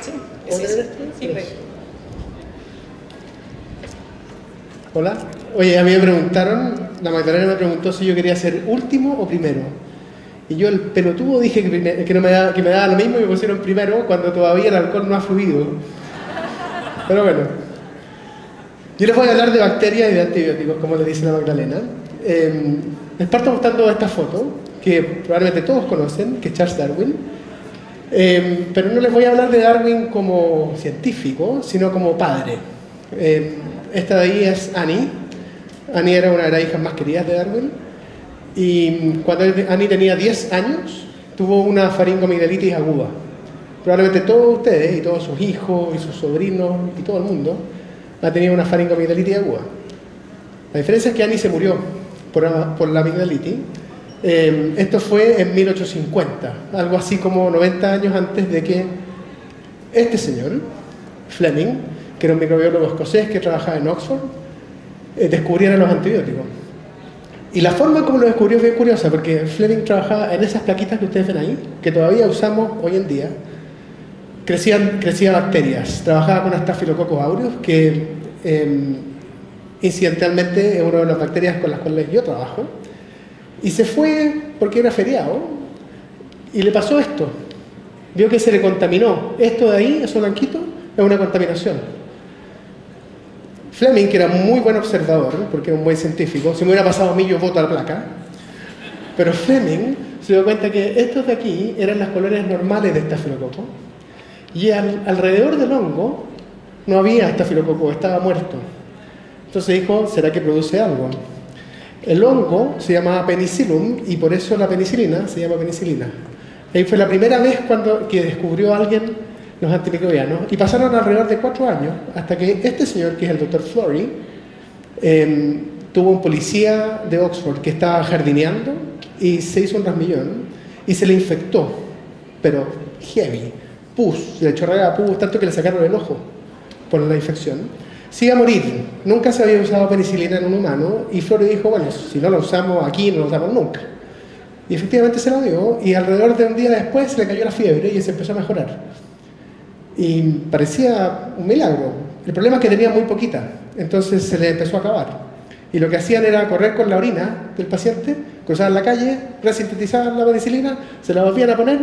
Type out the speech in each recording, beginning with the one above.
Sí, ¿Puedo sí, tener esto? sí, Gracias. Hola. Oye, a mí me preguntaron, la Magdalena me preguntó si yo quería ser último o primero. Y yo, el pelotudo, dije que que me daba lo mismo y me pusieron primero cuando todavía el alcohol no ha fluido. Pero bueno, yo les voy a hablar de bacterias y de antibióticos, como les dice la Magdalena. Les parto mostrando esta foto, que probablemente todos conocen, que es Charles Darwin. Pero no les voy a hablar de Darwin como científico, sino como padre. Esta de ahí es Annie. Annie era una de las hijas más queridas de Darwin. Y cuando Annie tenía 10 años, tuvo una faringoamigdalitis aguda. Probablemente todos ustedes, y todos sus hijos, y sus sobrinos, y todo el mundo, ha tenido una faringoamigdalitis aguda. La diferencia es que Annie se murió por la amigdalitis. Esto fue en 1850, algo así como 90 años antes de que este señor, Fleming, que era un microbiólogo escocés que trabajaba en Oxford, descubriera los antibióticos. Y la forma como lo descubrió es bien curiosa, porque Fleming trabajaba en esas plaquitas que ustedes ven ahí, que todavía usamos hoy en día. Crecían bacterias. Trabajaba con Staphylococcus aureus, que incidentalmente es una de las bacterias con las cuales yo trabajo. Y se fue porque era feriado y le pasó esto. Vio que se le contaminó. Esto de ahí, eso blanquito, es una contaminación. Fleming, que era muy buen observador, porque era un buen científico, si me hubiera pasado a mí yo voto a la placa, pero Fleming se dio cuenta que estos de aquí eran las colonias normales de estafilococo y alrededor del hongo no había estafilococo, estaba muerto. Entonces dijo, ¿será que produce algo? El hongo se llamaba penicillum y por eso la penicilina se llama penicilina. Ahí fue la primera vez que descubrió alguien los antimicrobianos y pasaron alrededor de 4 años hasta que este señor, que es el doctor Florey, tuvo un policía de Oxford que estaba jardineando y se hizo un rasmillón y se le infectó, pero heavy, pus, se le chorreaba pus tanto que le sacaron el ojo por la infección. Se iba a morir, nunca se había usado penicilina en un humano y Florey dijo, bueno, si no lo usamos aquí, no lo usamos nunca. Y efectivamente se lo dio y alrededor de un día después se le cayó la fiebre y se empezó a mejorar. Y parecía un milagro. El problema es que tenía muy poquita, entonces se le empezó a acabar. Y lo que hacían era correr con la orina del paciente, cruzaban la calle, resintetizaban la penicilina, se la volvían a poner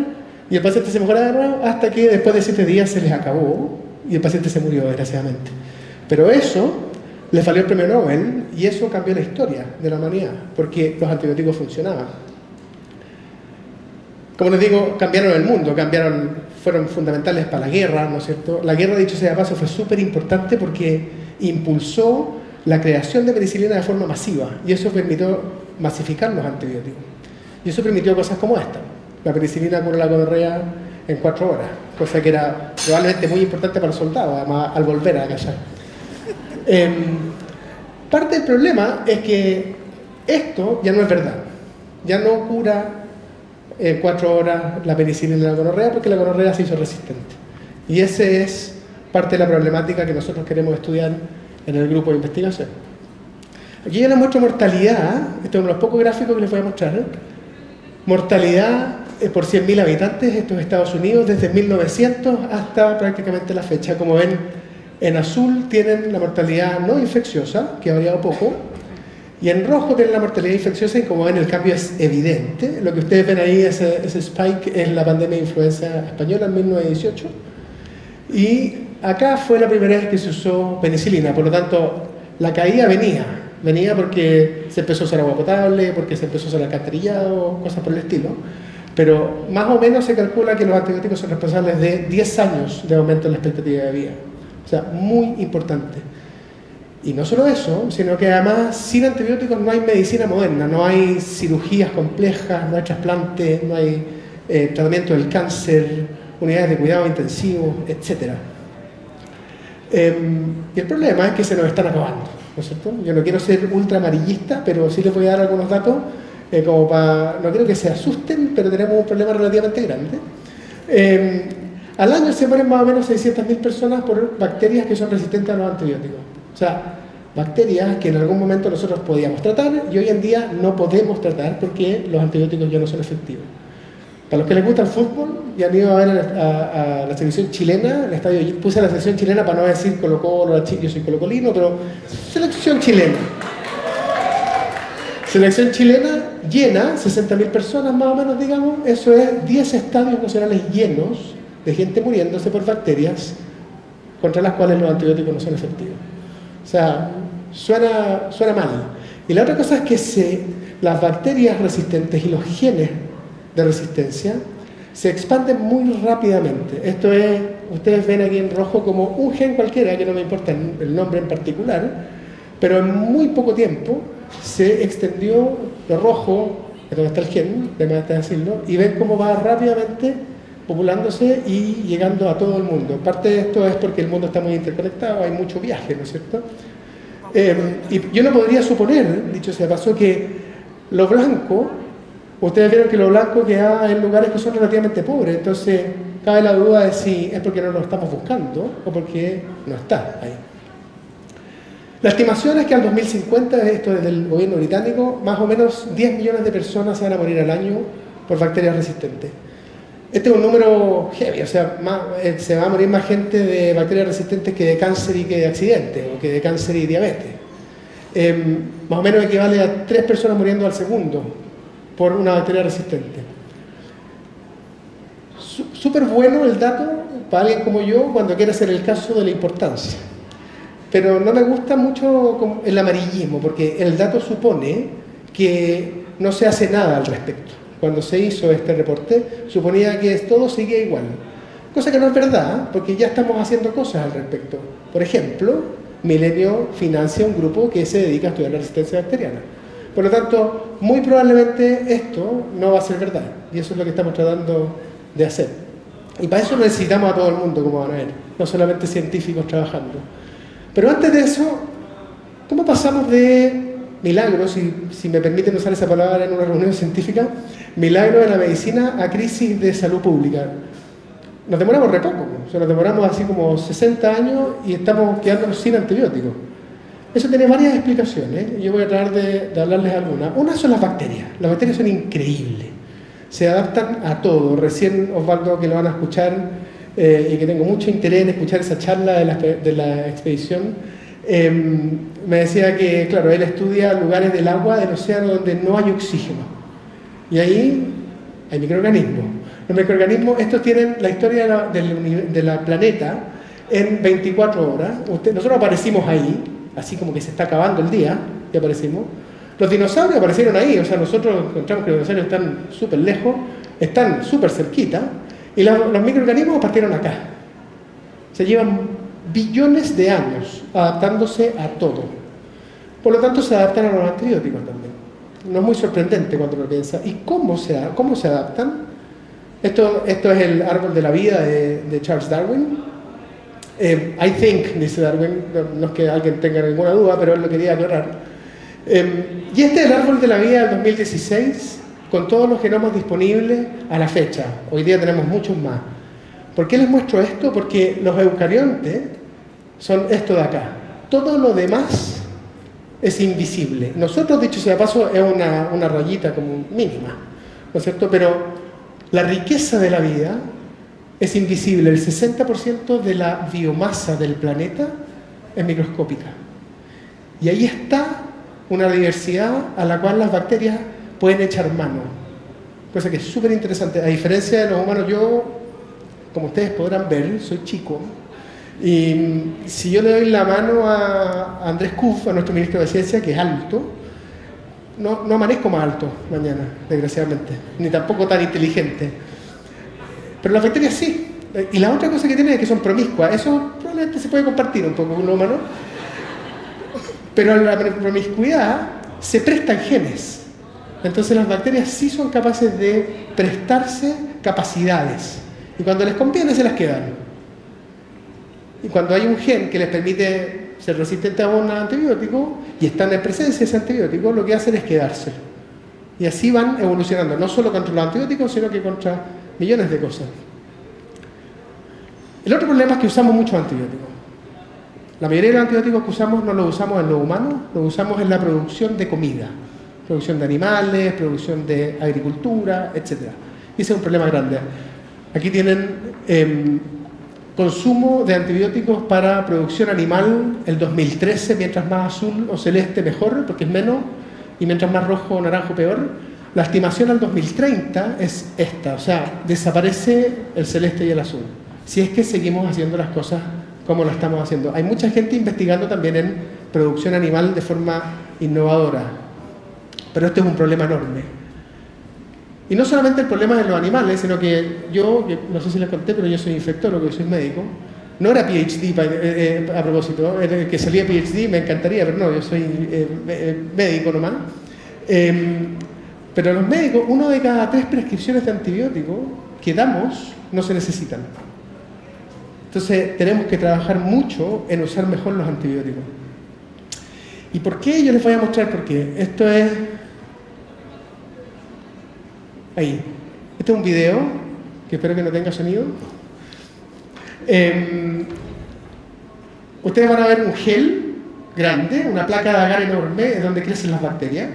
y el paciente se mejoraba de nuevo hasta que después de 7 días se les acabó y el paciente se murió, desgraciadamente. Pero eso le valió el premio Nobel y eso cambió la historia de la humanidad, porque los antibióticos funcionaban. Como les digo, cambiaron el mundo, fueron fundamentales para la guerra, ¿no es cierto? La guerra, dicho sea de paso, fue súper importante porque impulsó la creación de penicilina de forma masiva y eso permitió masificar los antibióticos. Y eso permitió cosas como esta. La penicilina cura la gonorrea en 4 horas, cosa que era probablemente muy importante para los soldados, además al volver a casa. Parte del problema es que esto ya no es verdad. Ya no cura en 4 horas la penicilina de la gonorrea porque la gonorrea se hizo resistente. Y esa es parte de la problemática que nosotros queremos estudiar en el grupo de investigación. Aquí yo les muestro mortalidad, este es uno de los pocos gráficos que les voy a mostrar. Mortalidad por 100.000 habitantes, esto es Estados Unidos, desde 1900 hasta prácticamente la fecha. Como ven, en azul tienen la mortalidad no infecciosa, que ha variado poco, y en rojo tienen la mortalidad infecciosa y como ven el cambio es evidente. Lo que ustedes ven ahí, ese spike, es la pandemia de influenza española en 1918. Y acá fue la primera vez que se usó penicilina, por lo tanto la caída venía porque se empezó a usar agua potable, porque se empezó a usar alcantarillado, cosas por el estilo. Pero más o menos se calcula que los antibióticos son responsables de 10 años de aumento en la expectativa de vida. O sea, muy importante. Y no solo eso, sino que además sin antibióticos no hay medicina moderna, no hay cirugías complejas, no hay trasplantes, no hay tratamiento del cáncer, unidades de cuidado intensivo, etc. Y el problema es que se nos están acabando, ¿no es cierto? Yo no quiero ser ultra amarillista, pero sí les voy a dar algunos datos, no quiero que se asusten, pero tenemos un problema relativamente grande. Al año se mueren más o menos 600.000 personas por bacterias que son resistentes a los antibióticos. O sea, bacterias que en algún momento nosotros podíamos tratar y hoy en día no podemos tratar porque los antibióticos ya no son efectivos. Para los que les gusta el fútbol, y han ido a ver a la selección chilena, el estadio, puse la selección chilena para no decir Colo-Colo, yo soy colocolino, pero selección chilena. Selección chilena llena, 60.000 personas más o menos, digamos, eso es 10 estadios nacionales llenos de gente muriéndose por bacterias contra las cuales los antibióticos no son efectivos. O sea, suena mal. Y la otra cosa es que las bacterias resistentes y los genes de resistencia se expanden muy rápidamente. Esto es, ustedes ven aquí en rojo como un gen cualquiera, que no me importa el nombre en particular, pero en muy poco tiempo se extendió lo rojo, de donde está el gen, de decirlo, y ven cómo va rápidamente populándose y llegando a todo el mundo. Parte de esto es porque el mundo está muy interconectado, hay mucho viaje, ¿no es cierto? Y yo no podría suponer, dicho sea de paso, que lo blanco, ustedes vieron que lo blanco queda en lugares que son relativamente pobres, entonces cabe la duda de si es porque no lo estamos buscando o porque no está ahí. La estimación es que al 2050, esto es del gobierno británico, más o menos 10 millones de personas se van a morir al año por bacterias resistentes. Este es un número heavy, o sea, se va a morir más gente de bacterias resistentes que de cáncer y que de accidentes, o que de cáncer y diabetes. Más o menos equivale a 3 personas muriendo al segundo por una bacteria resistente. Súper bueno el dato para alguien como yo cuando quiere hacer el caso de la importancia. Pero no me gusta mucho el amarillismo, porque el dato supone que no se hace nada al respecto. Cuando se hizo este reporte, suponía que todo seguía igual. Cosa que no es verdad, porque ya estamos haciendo cosas al respecto. Por ejemplo, Milenio financia un grupo que se dedica a estudiar la resistencia bacteriana. Por lo tanto, muy probablemente esto no va a ser verdad. Y eso es lo que estamos tratando de hacer. Y para eso necesitamos a todo el mundo, como van a ver, no solamente científicos trabajando. Pero antes de eso, ¿cómo pasamos de milagros, si me permiten usar esa palabra en una reunión científica, milagro de la medicina a crisis de salud pública? Nos demoramos re poco, o sea, nos demoramos así como 60 años y estamos quedándonos sin antibióticos. Eso tiene varias explicaciones, yo voy a tratar de hablarles algunas. Una son las bacterias son increíbles, se adaptan a todo. Recién Osvaldo, que lo van a escuchar, y que tengo mucho interés en escuchar esa charla de la expedición, me decía que, claro, él estudia lugares del agua del océano donde no hay oxígeno. Y ahí hay microorganismos. Los microorganismos, estos tienen la historia de la planeta en 24 horas. Nosotros aparecimos ahí, así como que se está acabando el día, y aparecimos. Los dinosaurios aparecieron ahí, o sea, nosotros encontramos que los dinosaurios están súper lejos, están súper cerquita, y los microorganismos partieron acá. Se llevan billones de años adaptándose a todo. Por lo tanto, se adaptan a los antibióticos también. No es muy sorprendente cuando lo piensa. ¿Y cómo se adaptan? Esto es el árbol de la vida de Charles Darwin. I think, dice Darwin, no es que alguien tenga ninguna duda, pero él lo quería aclarar. Y este es el árbol de la vida del 2016, con todos los genomas disponibles a la fecha. Hoy día tenemos muchos más. ¿Por qué les muestro esto? Porque los eucariontes son esto de acá. Todo lo demás es invisible. Nosotros, dicho sea de paso, es una rayita como mínima, ¿no es cierto? Pero la riqueza de la vida es invisible. El 60% de la biomasa del planeta es microscópica. Y ahí está una diversidad a la cual las bacterias pueden echar mano. Cosa que es súper interesante. A diferencia de los humanos, yo, como ustedes podrán ver, soy chico. Y si yo le doy la mano a Andrés Kuff, a nuestro ministro de Ciencia, que es alto, no amanezco más alto mañana, desgraciadamente, ni tampoco tan inteligente. Pero las bacterias sí. Y la otra cosa que tienen es que son promiscuas. Eso probablemente se puede compartir un poco con un humano. Pero en la promiscuidad se prestan genes. Entonces las bacterias sí son capaces de prestarse capacidades. Y cuando les conviene se las quedan. Y cuando hay un gen que les permite ser resistente a un antibiótico y están en presencia de ese antibiótico, lo que hacen es quedárselo. Y así van evolucionando, no solo contra los antibióticos, sino que contra millones de cosas. El otro problema es que usamos muchos antibióticos. La mayoría de los antibióticos que usamos no los usamos en los humanos, los usamos en la producción de comida. Producción de animales, producción de agricultura, etc. Y ese es un problema grande. Aquí tienen consumo de antibióticos para producción animal el 2013, mientras más azul o celeste mejor, porque es menos, y mientras más rojo o naranjo peor. La estimación al 2030 es esta, o sea, desaparece el celeste y el azul, si es que seguimos haciendo las cosas como lo estamos haciendo. Hay mucha gente investigando también en producción animal de forma innovadora, pero este es un problema enorme. Y no solamente el problema de los animales, sino que yo, no sé si les conté, pero yo soy infectólogo, yo soy médico. No era PhD a propósito, que salía PhD me encantaría, pero no, yo soy médico nomás. Pero los médicos, 1 de cada 3 prescripciones de antibióticos que damos no se necesitan. Entonces tenemos que trabajar mucho en usar mejor los antibióticos. ¿Y por qué? Yo les voy a mostrar por qué. Esto es... Ahí. Este es un video, que espero que no tenga sonido. Ustedes van a ver un gel grande, una placa de agar enorme, donde crecen las bacterias.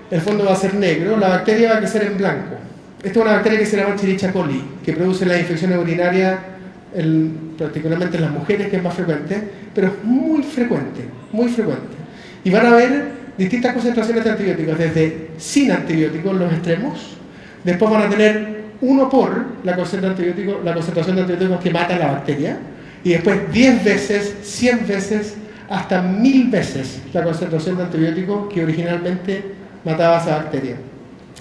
El fondo va a ser negro, la bacteria va a crecer en blanco. Esta es una bacteria que se llama Escherichia coli, que produce las infecciones urinarias, particularmente en las mujeres, que es más frecuente, pero es muy frecuente, muy frecuente. Y van a ver distintas concentraciones de antibióticos, desde sin antibióticos, los extremos, después van a tener 1 por la concentración de antibióticos que mata a la bacteria, y después 10 veces, 100 veces, hasta 1000 veces la concentración de antibióticos que originalmente mataba a esa bacteria.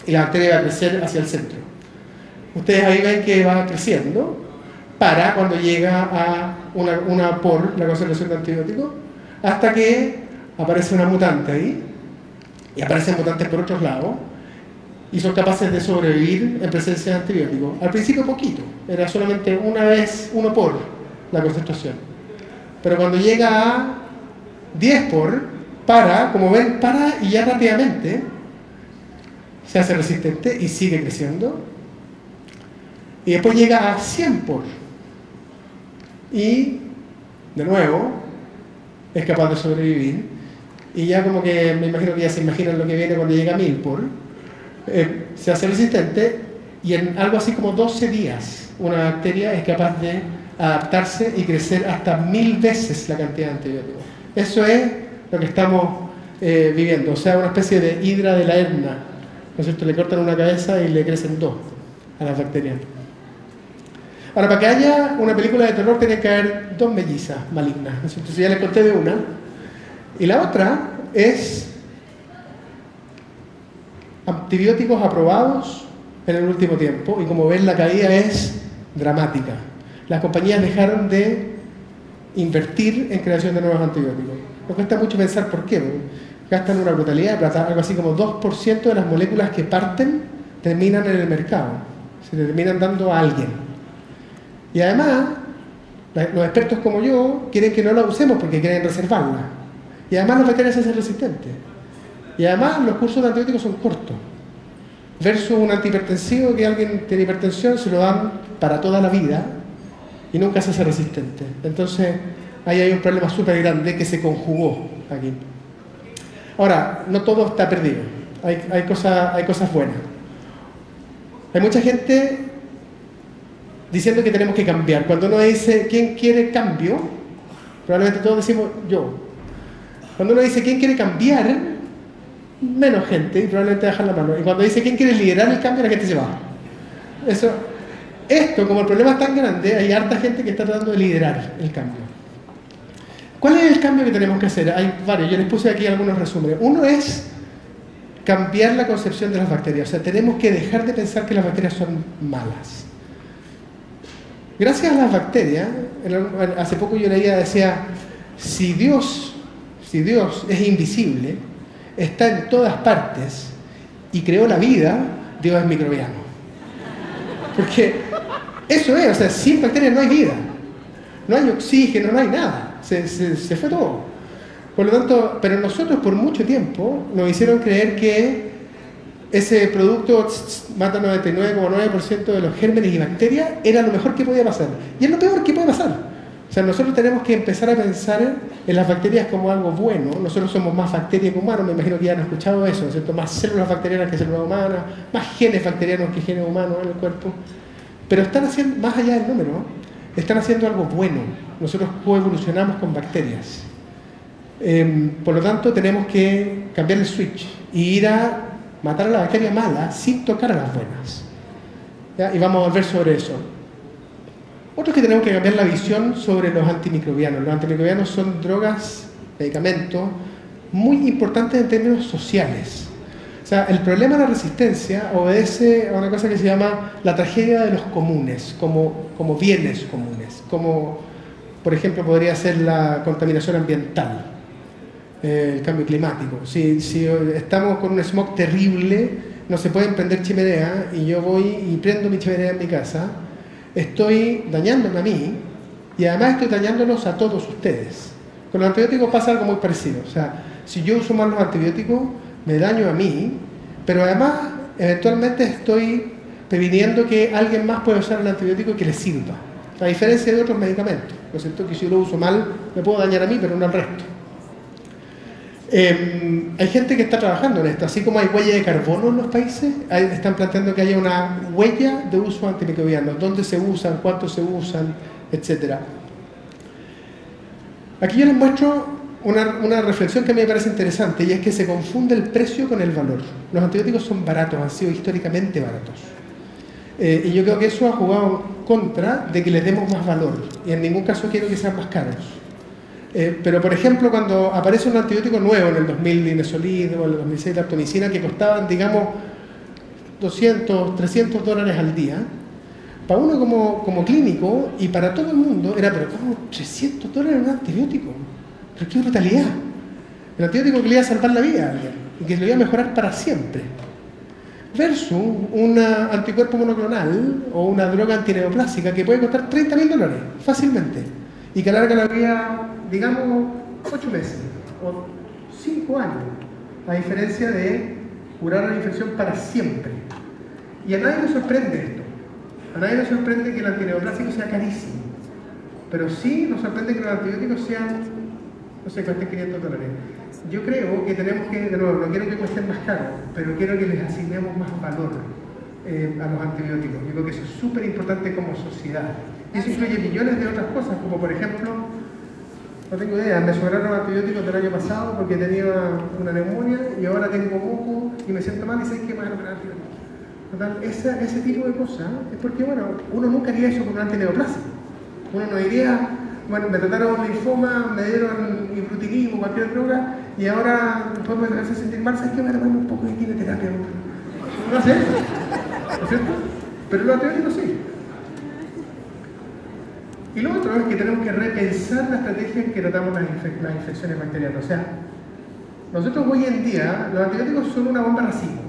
Y la bacteria va a crecer hacia el centro. Ustedes ahí ven que va creciendo para cuando llega a una por la concentración de antibióticos, hasta que aparece una mutante ahí, y aparecen mutantes por otros lados, y son capaces de sobrevivir en presencia de antibióticos. Al principio poquito, era solamente una vez, 1 por la concentración. Pero cuando llega a 10 por, como ven, para y ya rápidamente se hace resistente y sigue creciendo. Y después llega a 100 por. Y, de nuevo, es capaz de sobrevivir. Y ya como que, me imagino que ya se imaginan lo que viene cuando llega a 1000 por. Se hace resistente y en algo así como 12 días una bacteria es capaz de adaptarse y crecer hasta 1000 veces la cantidad de antibióticos. Eso es lo que estamos viviendo, o sea, una especie de hidra de la Etna, ¿no es cierto? Le cortan una cabeza y le crecen 2 a las bacterias. Ahora, para que haya una película de terror tiene que haber 2 mellizas malignas, ¿no es cierto? Entonces ya les conté de una. Y la otra es antibióticos aprobados en el último tiempo, y como ven la caída es dramática. Las compañías dejaron de invertir en creación de nuevos antibióticos. Nos cuesta mucho pensar por qué. Gastan una brutalidad de plata, algo así como 2% de las moléculas que parten terminan en el mercado, se terminan dando a alguien. Y además, los expertos como yo quieren que no la usemos porque quieren reservarla. Y además las bacterias se hacen resistentes. Y además los cursos de antibióticos son cortos. Versus un antihipertensivo que alguien tiene hipertensión, se lo dan para toda la vida y nunca se hace resistente. Entonces, ahí hay un problema súper grande que se conjugó aquí. Ahora, no todo está perdido. Hay cosas buenas. Hay mucha gente diciendo que tenemos que cambiar. Cuando uno dice, ¿quién quiere cambio? Probablemente todos decimos, yo. Cuando uno dice, ¿quién quiere cambiar? Menos gente, y probablemente dejan la mano. Y cuando dice, ¿quién quiere liderar el cambio? La gente se va. Esto, como el problema es tan grande, hay harta gente que está tratando de liderar el cambio. ¿Cuál es el cambio que tenemos que hacer? Hay varios, yo les puse aquí algunos resúmenes. Uno es cambiar la concepción de las bacterias. O sea, tenemos que dejar de pensar que las bacterias son malas. Gracias a las bacterias, hace poco yo leía, decía, si Dios es invisible, está en todas partes y creó la vida, Dios es microbiano. Porque eso es, o sea, sin bacterias no hay vida. No hay oxígeno, no hay nada. Se fue todo. Por lo tanto, pero nosotros por mucho tiempo nos hicieron creer que ese producto mata 99,9% de los gérmenes y bacterias, era lo mejor que podía pasar. Y es lo peor que puede pasar. O sea, nosotros tenemos que empezar a pensar en las bacterias como algo bueno. Nosotros somos más bacterias que humanos, me imagino que ya han escuchado eso, ¿cierto? Más células bacterianas que células humanas, más genes bacterianos que genes humanos en el cuerpo. Pero están haciendo, más allá del número, están haciendo algo bueno. Nosotros coevolucionamos con bacterias. Por lo tanto, tenemos que cambiar el switch y ir a matar a la bacteria mala sin tocar a las buenas. ¿Ya? Y vamos a volver sobre eso. Otro es que tenemos que cambiar la visión sobre los antimicrobianos. Los antimicrobianos son drogas, medicamentos, muy importantes en términos sociales. O sea, el problema de la resistencia obedece a una cosa que se llama la tragedia de los comunes, como bienes comunes, como, por ejemplo, podría ser la contaminación ambiental, el cambio climático. Si estamos con un smog terrible, no se pueden prender chimenea, y yo voy y prendo mi chimenea en mi casa, estoy dañándome a mí, y además estoy dañándolos a todos ustedes. Con los antibióticos pasa algo muy parecido. O sea, si yo uso mal los antibióticos, me daño a mí, pero además, eventualmente estoy previniendo que alguien más pueda usar el antibiótico que le sirva. A diferencia de otros medicamentos, ¿no es cierto? Que si yo lo uso mal, me puedo dañar a mí, pero no al resto. Hay gente que está trabajando en esto, así como hay huella de carbono en los países, están planteando que haya una huella de uso antimicrobiano, dónde se usan, cuánto se usan, etc. Aquí yo les muestro una reflexión que a mí me parece interesante, y es que se confunde el precio con el valor. Los antibióticos son baratos, han sido históricamente baratos. Y yo creo que eso ha jugado en contra de que les demos más valor, y en ningún caso quiero que sean más caros. Pero, por ejemplo, cuando aparece un antibiótico nuevo, en el 2000 linezolid o en el 2006 daptomicina, que costaban, digamos, $200, $300 al día, para uno como clínico y para todo el mundo era, pero ¿cómo $300 un antibiótico? Pero qué brutalidad. El antibiótico que le iba a salvar la vida a alguien y que le iba a mejorar para siempre. Versus un anticuerpo monoclonal o una droga antineoplásica que puede costar $30.000 fácilmente y que alarga la vida, digamos, 8 meses o 5 años, a diferencia de curar la infección para siempre. Y a nadie nos sorprende esto. A nadie nos sorprende que el antineoplásico sea carísimo, pero sí nos sorprende que los antibióticos sean, no sé, cuesten $500. Yo creo que tenemos que, de nuevo, no quiero que cuesten más caro, pero quiero que les asignemos más valor a los antibióticos. Yo creo que eso es súper importante como sociedad. Y eso incluye millones de otras cosas, como por ejemplo, no tengo idea, me sobraron antibióticos del año pasado porque tenía una neumonía y ahora tengo moco y me siento mal y sé que me van a operar antibióticos. Ese tipo de cosas es porque, bueno, uno nunca haría eso con un antineoplásico. Uno no diría, bueno, me trataron linfoma, me dieron ibrutilismo, cualquier droga, y ahora después me hace sentir mal, ¿sabes qué? Me voy a tomar un poco de quimioterapia. No sé, ¿no es cierto? Pero los antibióticos sí. Y lo otro es que tenemos que repensar la estrategia en que tratamos las infecciones bacterianas. O sea, nosotros hoy en día, los antibióticos son una bomba racimo.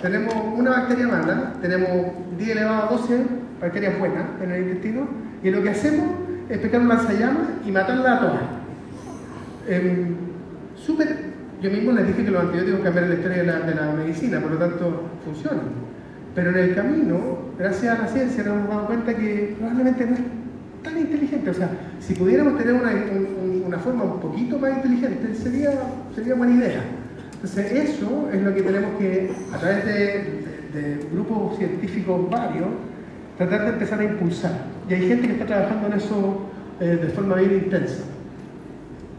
Tenemos una bacteria mala, tenemos 10 elevado a 12 bacterias buenas en el intestino, y lo que hacemos es pegar un lanzallamas y matarla a todas. Yo mismo les dije que los antibióticos cambiaron la historia de la medicina, por lo tanto funcionan. Pero en el camino, gracias a la ciencia, nos hemos dado cuenta que probablemente no es tan inteligente. O sea, si pudiéramos tener una forma un poquito más inteligente, sería buena idea. Entonces, eso es lo que tenemos que, a través de grupos científicos varios, tratar de empezar a impulsar. Y hay gente que está trabajando en eso de forma bien intensa.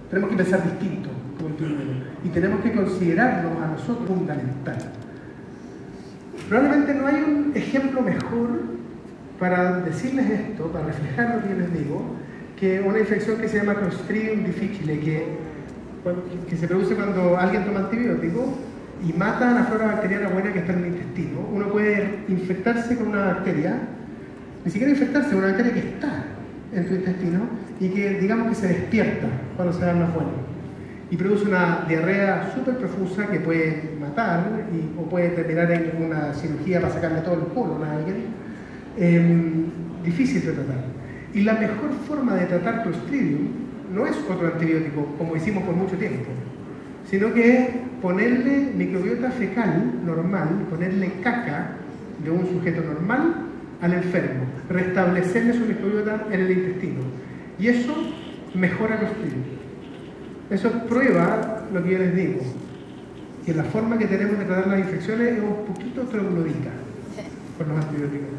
Tenemos que pensar distinto, como el primero, y tenemos que considerarnos a nosotros fundamental. Probablemente no hay un ejemplo mejor para decirles esto, para reflejar lo que yo les digo, que una infección que se llama Clostridium difficile, que se produce cuando alguien toma antibiótico y mata a la flora bacteriana buena que está en el intestino. Uno puede infectarse con una bacteria, ni siquiera infectarse, una bacteria que está en tu intestino y que, digamos, que se despierta cuando se dan las buenas y produce una diarrea súper profusa que puede matar o puede terminar en una cirugía para sacarle todo el colon a alguien. Difícil de tratar. Y la mejor forma de tratar Clostridium no es otro antibiótico, como hicimos por mucho tiempo, sino que es ponerle microbiota fecal normal, ponerle caca de un sujeto normal al enfermo, restablecerle su microbiota en el intestino. Y eso mejora Clostridium. Eso prueba lo que yo les digo, que la forma que tenemos de tratar las infecciones es un poquito troglodita con los antibióticos.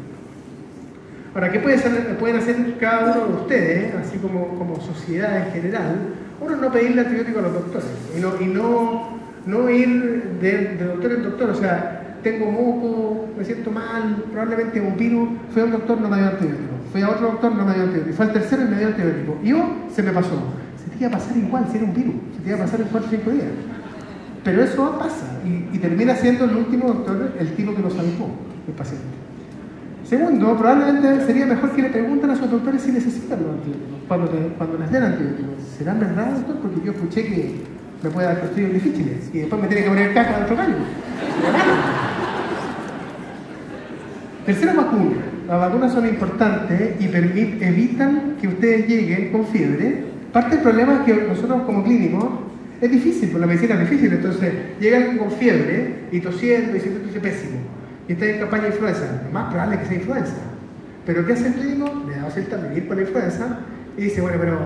Ahora, ¿qué pueden hacer cada uno de ustedes, así como sociedad en general? Uno, no pedirle antibiótico a los doctores y no ir de doctor en doctor. O sea, tengo moco, me siento mal, probablemente un virus, fui a un doctor, no me dio antibiótico, fui a otro doctor, no me dio antibiótico, fue al tercero y me dio antibiótico. Y se me pasó. Se te iba a pasar igual si era un virus, se te iba a pasar en 4 o 5 días. Pero eso pasa y termina siendo el último doctor el tipo que lo salvó, el paciente. Segundo, probablemente sería mejor que le pregunten a sus doctores si necesitan los antibióticos, cuando les den antibióticos. ¿Será verdad, doctor? Porque yo escuché que me puede dar Clostridium difficile y después me tiene que poner caja de otro gallo. Tercero, vacuna. Las vacunas son importantes y evitan que ustedes lleguen con fiebre. Parte del problema es que nosotros como clínicos es difícil, porque la medicina es difícil, entonces llegan con fiebre y tosiendo y sintiéndose pésimo. Y está en campaña de influenza, lo más probable es que sea influenza. Pero ¿qué hace el clínico? Le da cierta venir por la influenza y dice, bueno, pero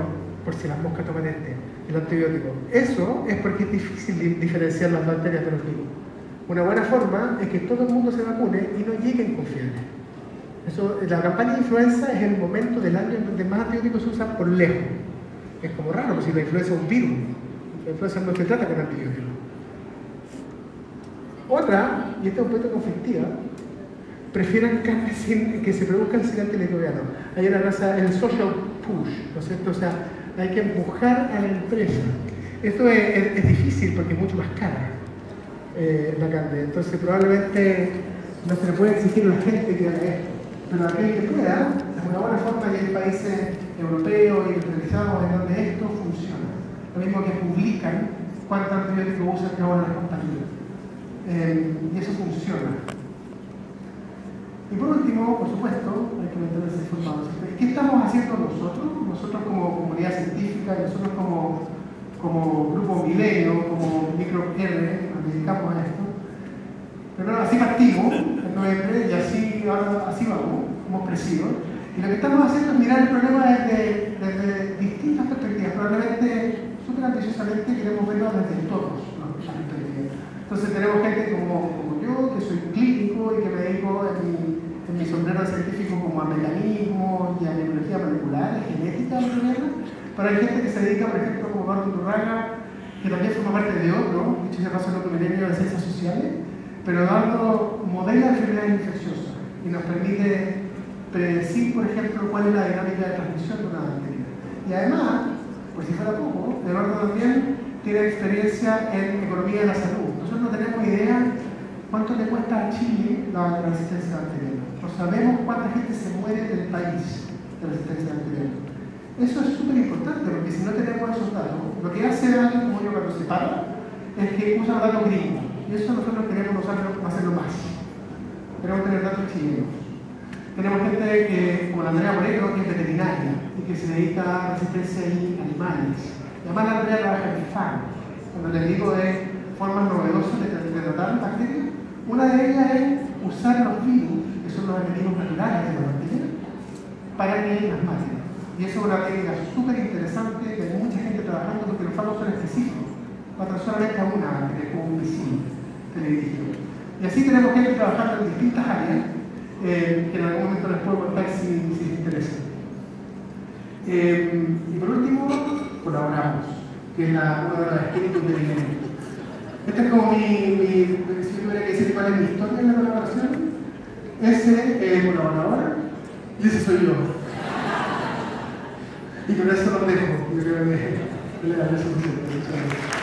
por si las moscas toman el antibiótico. Eso es porque es difícil diferenciar las bacterias de los virus. Una buena forma es que todo el mundo se vacune y no lleguen con fiebre. La campaña de influenza es el momento del año en donde más antibióticos se usan por lejos. Es como raro, porque si la influenza es un virus, la influenza no se trata con antibióticos. Otra, y esta es un poquito conflictiva, prefieran carne que se produzcan sin antimicrobiano. Hay una raza, el social push, ¿no es cierto? O sea, hay que empujar a la empresa. Esto es difícil porque es mucho más cara la carne. Entonces, probablemente no se le puede exigir a la gente que haga esto. Pero aquel que pueda, es una buena forma, y hay países europeos y industrializados en donde esto funciona. Lo mismo que publican cuántos antibióticos usan cada una de las compañías. Y eso funciona. Y por último, por supuesto, hay que mantenerse informados. ¿Qué estamos haciendo nosotros? Nosotros como comunidad científica, y nosotros como grupo Milenio, como Micro R, nos dedicamos a esto. Pero así partimos en noviembre y así vamos, hemos crecido. Y lo que estamos haciendo es mirar el problema desde distintas perspectivas. Probablemente, súper ambiciosamente, queremos verlo desde todos los perspectivas. Entonces tenemos gente como yo, que soy clínico y que me dedico en mi sombrero científico como a mecanismos y a biología molecular, a genética del problema. Pero hay gente que se dedica, por ejemplo, como Marco Turraga, que también forma parte de otro, dicho sea paso en otro milenio de ciencias sociales, pero dando modelos de enfermedades infecciosas y nos permite predecir, por ejemplo, cuál es la dinámica de transmisión de una bacteria. Y además, por si fuera poco, Eduardo también tiene experiencia en economía de la salud. Nosotros no tenemos idea cuánto le cuesta a Chile la resistencia bacteriana. No sabemos cuánta gente se muere del país de resistencia bacteriana. Eso es súper importante, porque si no tenemos esos datos, lo que hace alguien como yo cuando se para es que usa datos gringos. Y eso nosotros queremos hacerlo más. Queremos tener datos chilenos. Tenemos gente como la Andrea Moreno, que es veterinaria y que se dedica a resistencia a animales. Y además la Andrea trabaja en FAN. Cuando les digo de formas novedosas de tratar bacterias, una de ellas es usar los virus, que son los enemigos naturales de las bacterias, para que las maten. Y eso es una técnica súper interesante que hay mucha gente trabajando porque los fármacos son específicos. Matan solamente a una bacteria, como un misil teledirigido. Y así tenemos gente trabajando en distintas áreas que en algún momento les puedo contar si les interesa. Y por último, colaboramos, que es uno de los espíritus de Milenio. Esta es como si tuviera que decir cuál es mi historia en la colaboración. Ese es el colaborador y ese soy yo. Y con eso los dejo. Yo creo que le daré suficiente.